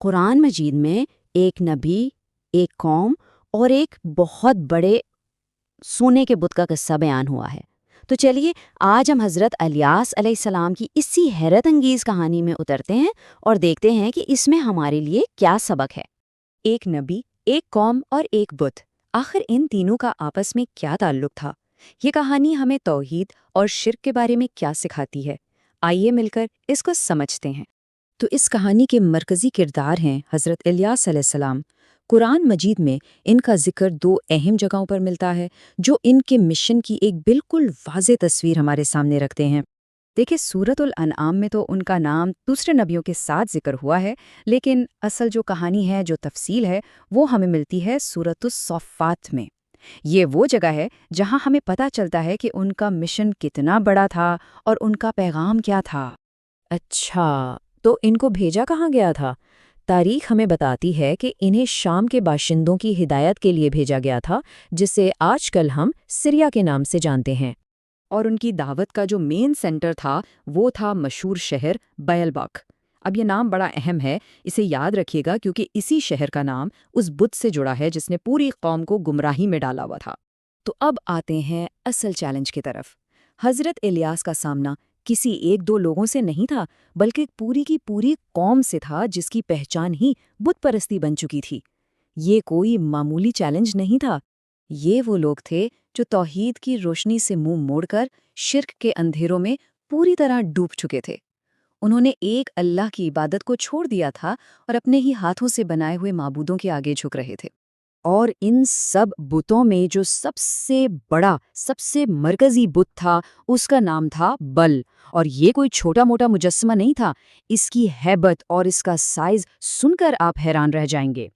قرآن مجید میں ایک نبی، ایک قوم اور ایک بہت بڑے سونے کے بت کا قصہ بیان ہوا ہے۔ تو چلیے آج ہم حضرت الیاس علیہ السلام کی اسی حیرت انگیز کہانی میں اترتے ہیں اور دیکھتے ہیں کہ اس میں ہمارے لیے کیا سبق ہے۔ ایک نبی، ایک قوم اور ایک بت، آخر ان تینوں کا آپس میں کیا تعلق تھا؟ یہ کہانی ہمیں توحید اور شرک کے بارے میں کیا سکھاتی ہے؟ آئیے مل کر اس کو سمجھتے ہیں۔ تو اس کہانی کے مرکزی کردار ہیں حضرت الیاس علیہ السلام۔ قرآن مجید میں ان کا ذکر دو اہم جگہوں پر ملتا ہے جو ان کے مشن کی ایک بالکل واضح تصویر ہمارے سامنے رکھتے ہیں۔ دیکھیں، سورۃ الانعام میں تو ان کا نام دوسرے نبیوں کے ساتھ ذکر ہوا ہے، لیکن اصل جو کہانی ہے، جو تفصیل ہے، وہ ہمیں ملتی ہے سورۃ الصافات میں۔ یہ وہ جگہ ہے جہاں ہمیں پتہ چلتا ہے کہ ان کا مشن کتنا بڑا تھا اور ان کا پیغام کیا تھا۔ اچھا، تو ان کو بھیجا کہاں گیا تھا؟ تاریخ ہمیں بتاتی ہے کہ انہیں شام کے باشندوں کی ہدایت کے لیے بھیجا گیا تھا، جسے آج کل ہم سریا کے نام سے جانتے ہیں۔ اور ان کی دعوت کا جو مین سینٹر تھا وہ تھا مشہور شہر بیلبک۔ اب یہ نام بڑا اہم ہے، اسے یاد رکھیے گا، کیونکہ اسی شہر کا نام اس بت سے جڑا ہے جس نے پوری قوم کو گمراہی میں ڈالا ہوا تھا۔ تو اب آتے ہیں اصل چیلنج کی طرف۔ حضرت الیاس کا سامنا کسی ایک دو لوگوں سے نہیں تھا، بلکہ پوری کی پوری قوم سے تھا جس کی پہچان ہی بت پرستی بن چکی تھی۔ یہ کوئی معمولی چیلنج نہیں تھا، یہ وہ لوگ تھے جو توحید کی روشنی سے منہ موڑ کر شرک کے اندھیروں میں پوری طرح ڈوب چکے تھے۔ انہوں نے ایک اللہ کی عبادت کو چھوڑ دیا تھا اور اپنے ہی ہاتھوں سے بنائے ہوئے معبودوں کے آگے جھک رہے تھے۔ اور ان سب بتوں میں جو سب سے بڑا، سب سے مرکزی بت تھا، اس کا نام تھا بل۔ اور یہ کوئی چھوٹا موٹا مجسمہ نہیں تھا، اس کی ہیبت اور اس کا سائز سن کر آپ حیران رہ جائیں گے۔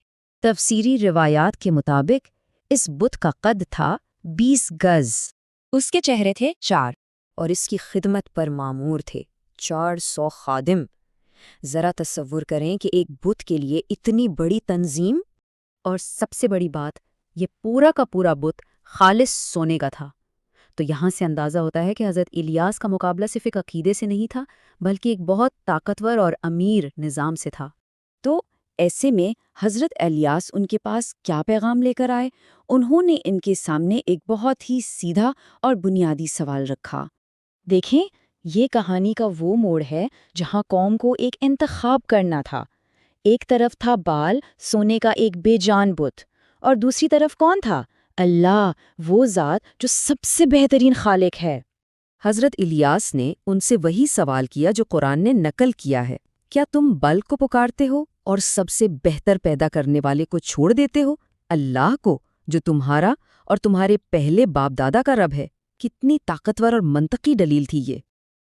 تفسیری روایات کے مطابق اس بت کا قد تھا 20 گز، اس کے چہرے تھے 4 اور اس کی خدمت پر مامور تھے 400 خادم۔ ذرا تصور کریں کہ ایک بت کے لیے اتنی بڑی تنظیم، اور سب سے بڑی بات، یہ پورا کا پورا بت خالص سونے کا تھا۔ تو یہاں سے اندازہ ہوتا ہے کہ حضرت الیاس کا مقابلہ صرف ایک عقیدے سے نہیں تھا، بلکہ ایک بہت طاقتور اور امیر نظام سے تھا۔ تو ایسے میں حضرت الیاس ان کے پاس کیا پیغام لے کر آئے؟ انہوں نے ان کے سامنے ایک بہت ہی سیدھا اور بنیادی سوال رکھا۔ دیکھیں، یہ کہانی کا وہ موڑ ہے جہاں قوم کو ایک انتخاب کرنا تھا۔ ایک طرف تھا بال، سونے کا ایک بے جان بت، اور دوسری طرف کون تھا؟ اللہ، وہ ذات جو سب سے بہترین خالق ہے۔ حضرت الیاس نے ان سے وہی سوال کیا جو قرآن نے نقل کیا ہے، کیا تم بل کو پکارتے ہو اور سب سے بہتر پیدا کرنے والے کو چھوڑ دیتے ہو، اللہ کو، جو تمہارا اور تمہارے پہلے باپ دادا کا رب ہے؟ کتنی طاقتور اور منطقی دلیل تھی یہ۔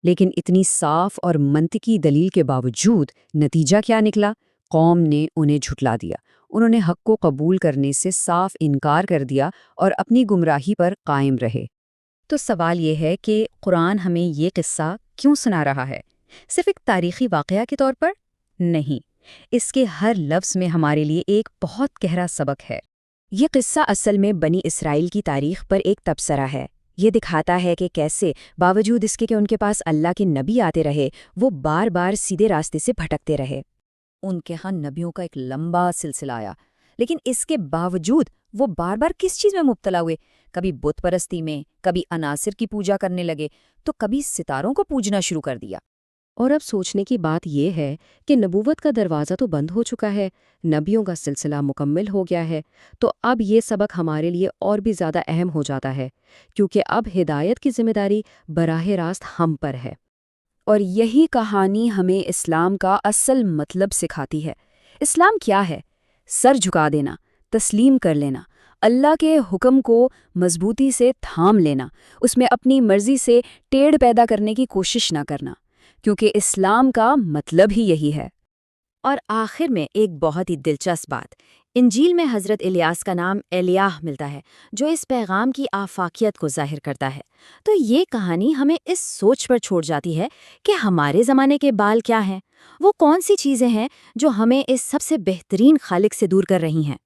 لیکن اتنی صاف اور منطقی دلیل کے باوجود نتیجہ کیا نکلا؟ قوم نے انہیں جھٹلا دیا۔ انہوں نے حق کو قبول کرنے سے صاف انکار کر دیا اور اپنی گمراہی پر قائم رہے۔ تو سوال یہ ہے کہ قرآن ہمیں یہ قصہ کیوں سنا رہا ہے؟ صرف ایک تاریخی واقعہ کے طور پر نہیں، اس کے ہر لفظ میں ہمارے لیے ایک بہت گہرا سبق ہے۔ یہ قصہ اصل میں بنی اسرائیل کی تاریخ پر ایک تبصرہ ہے۔ یہ دکھاتا ہے کہ کیسے باوجود اس کے کہ ان کے پاس اللہ کے نبی آتے رہے، وہ بار بار سیدھے راستے سے بھٹکتے رہے۔ ان کے ہاں نبیوں کا ایک لمبا سلسلہ آیا، لیکن اس کے باوجود وہ بار بار کس چیز میں مبتلا ہوئے؟ کبھی بت پرستی میں، کبھی عناصر کی پوجا کرنے لگے، تو کبھی ستاروں کو پوجنا شروع کر دیا۔ اور اب سوچنے کی بات یہ ہے کہ نبوت کا دروازہ تو بند ہو چکا ہے، نبیوں کا سلسلہ مکمل ہو گیا ہے، تو اب یہ سبق ہمارے لیے اور بھی زیادہ اہم ہو جاتا ہے، کیونکہ اب ہدایت کی ذمہ داری براہ راست ہم پر ہے۔ اور یہی کہانی ہمیں اسلام کا اصل مطلب سکھاتی ہے۔ اسلام کیا ہے؟ سر جھکا دینا، تسلیم کر لینا، اللہ کے حکم کو مضبوطی سے تھام لینا، اس میں اپنی مرضی سے ٹیڑھ پیدا کرنے کی کوشش نہ کرنا، کیونکہ اسلام کا مطلب ہی یہی ہے۔ اور آخر میں ایک بہت ہی دلچسپ بات، انجیل میں حضرت الیاس کا نام الیاہ ملتا ہے، جو اس پیغام کی آفاقیت کو ظاہر کرتا ہے۔ تو یہ کہانی ہمیں اس سوچ پر چھوڑ جاتی ہے کہ ہمارے زمانے کے بال کیا ہیں، وہ کون سی چیزیں ہیں جو ہمیں اس سب سے بہترین خالق سے دور کر رہی ہیں۔